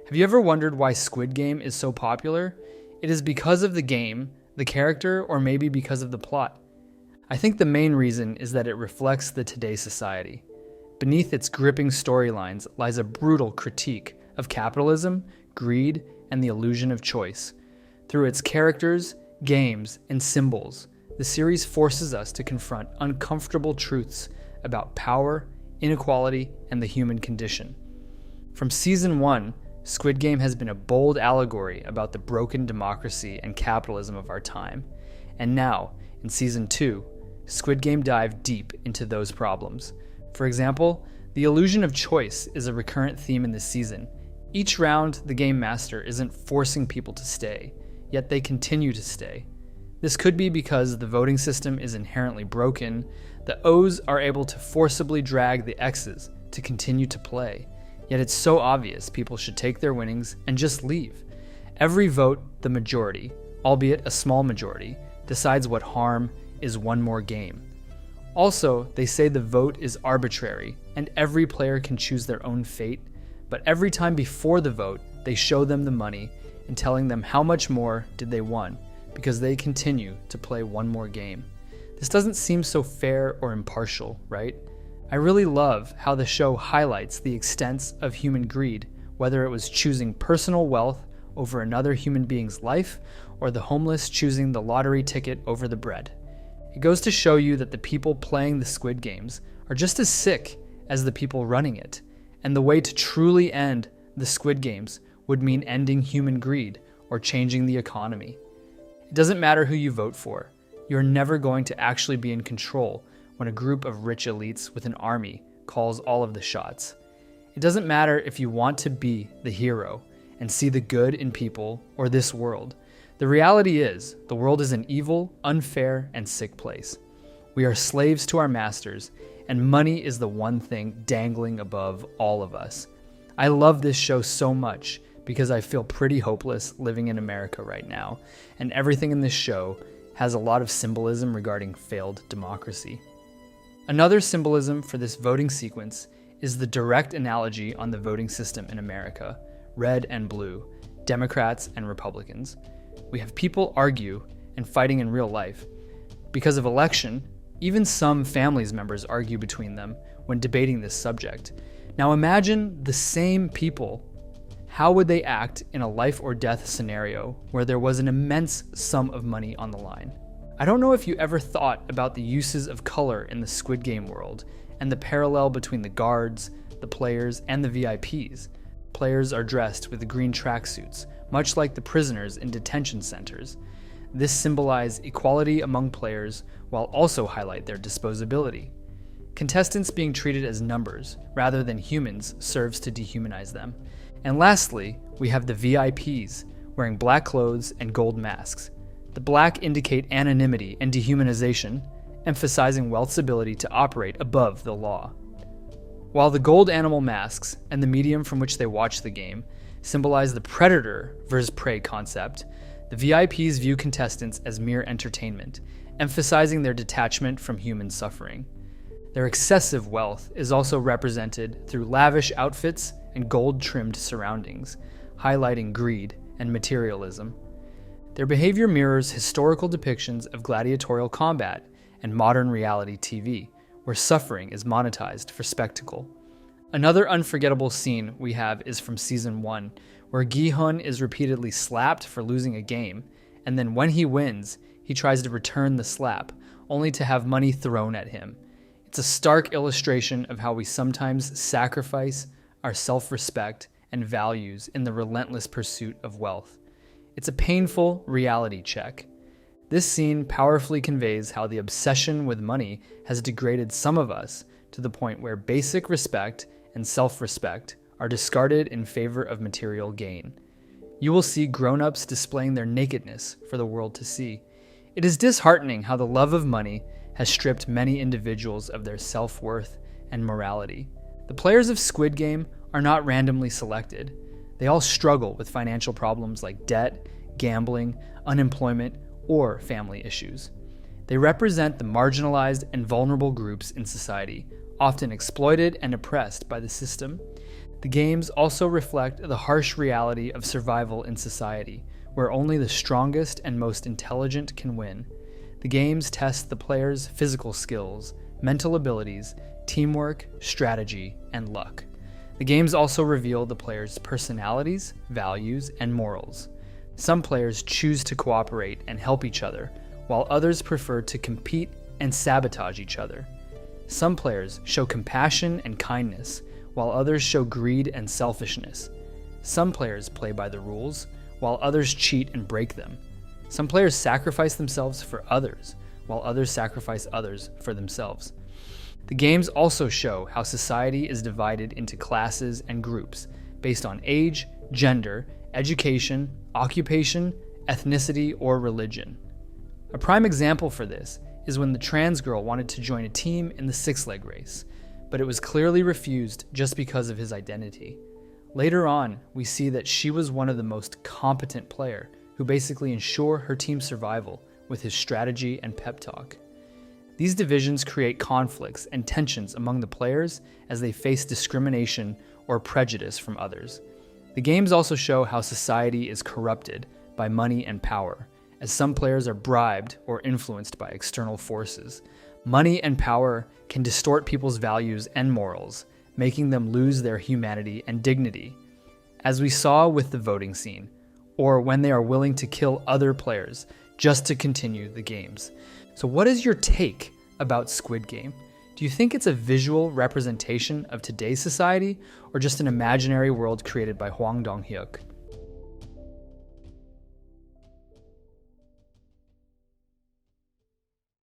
Have you ever wondered why Squid Game is so popular? It is because of the game, the character, or maybe because of the plot. I think the main reason is that it reflects the today's society. Beneath its gripping storylines lies a brutal critique of capitalism, greed, and the illusion of choice. Through its characters, games, and symbols, the series forces us to confront uncomfortable truths about power, inequality, and the human condition. From season 1, Squid Game has been a bold allegory about the broken democracy and capitalism of our time. And now, in season 2, Squid Game dived deep into those problems. For example, the illusion of choice is a recurrent theme in this season. Each round, the game master isn't forcing people to stay, yet they continue to stay. This could be because the voting system is inherently broken. The O's are able to forcibly drag the X's to continue to play. Yet it's so obvious people should take their winnings and just leave. Every vote, the majority, albeit a small majority, decides what harm is one more game. Also, they say the vote is arbitrary and every player can choose their own fate, but every time before the vote, they show them the money and telling them how much more did they won because they continue to play one more game. This doesn't seem so fair or impartial, right? I really love how the show highlights the extents of human greed, whether it was choosing personal wealth over another human being's life or the homeless choosing the lottery ticket over the bread. It goes to show you that the people playing the Squid Games are just as sick as the people running it, and the way to truly end the Squid Games would mean ending human greed or changing the economy. It doesn't matter who you vote for. You're never going to actually be in control when a group of rich elites with an army calls all of the shots. It doesn't matter if you want to be the hero and see the good in people or this world. The reality is, the world is an evil, unfair, and sick place. We are slaves to our masters, and money is the one thing dangling above all of us. I love this show so much because I feel pretty hopeless living in America right now, and everything in this show has a lot of symbolism regarding failed democracy. Another symbolism for this voting sequence is the direct analogy on the voting system in America, red and blue, Democrats and Republicans. We have people argue and fighting in real life. Because of election, even some families members argue between them when debating this subject. Now imagine the same people. How would they act in a life or death scenario where there was an immense sum of money on the line? I don't know if you ever thought about the uses of color in the Squid Game world and the parallel between the guards, the players, and the VIPs. Players are dressed with green tracksuits, much like the prisoners in detention centers. This symbolizes equality among players while also highlight their disposability. Contestants being treated as numbers rather than humans serves to dehumanize them. And lastly, we have the VIPs wearing black clothes and gold masks. The black indicate anonymity and dehumanization, emphasizing wealth's ability to operate above the law. While the gold animal masks and the medium from which they watch the game symbolize the predator versus prey concept, the VIPs view contestants as mere entertainment, emphasizing their detachment from human suffering. Their excessive wealth is also represented through lavish outfits and gold-trimmed surroundings, highlighting greed and materialism. Their behavior mirrors historical depictions of gladiatorial combat and modern reality TV, where suffering is monetized for spectacle. Another unforgettable scene we have is from season 1, where Gi-hun is repeatedly slapped for losing a game, and then when he wins, he tries to return the slap, only to have money thrown at him. It's a stark illustration of how we sometimes sacrifice our self-respect and values in the relentless pursuit of wealth. It's a painful reality check. This scene powerfully conveys how the obsession with money has degraded some of us to the point where basic respect and self-respect are discarded in favor of material gain. You will see grown-ups displaying their nakedness for the world to see. It is disheartening how the love of money has stripped many individuals of their self-worth and morality. The players of Squid Game are not randomly selected. They all struggle with financial problems like debt, gambling, unemployment, or family issues. They represent the marginalized and vulnerable groups in society, often exploited and oppressed by the system. The games also reflect the harsh reality of survival in society, where only the strongest and most intelligent can win. The games test the players' physical skills, mental abilities, teamwork, strategy, and luck. The games also reveal the players' personalities, values, and morals. Some players choose to cooperate and help each other, while others prefer to compete and sabotage each other. Some players show compassion and kindness, while others show greed and selfishness. Some players play by the rules, while others cheat and break them. Some players sacrifice themselves for others, while others sacrifice others for themselves. The games also show how society is divided into classes and groups based on age, gender, education, occupation, ethnicity, or religion. A prime example for this is when the trans girl wanted to join a team in the six-leg race, but it was clearly refused just because of his identity. Later on, we see that she was one of the most competent player who basically ensure her team's survival with his strategy and pep talk. These divisions create conflicts and tensions among the players as they face discrimination or prejudice from others. The games also show how society is corrupted by money and power, as some players are bribed or influenced by external forces. Money and power can distort people's values and morals, making them lose their humanity and dignity, as we saw with the voting scene, or when they are willing to kill other players just to continue the games. So what is your take about Squid Game? Do you think it's a visual representation of today's society, or just an imaginary world created by Hwang Dong-hyuk?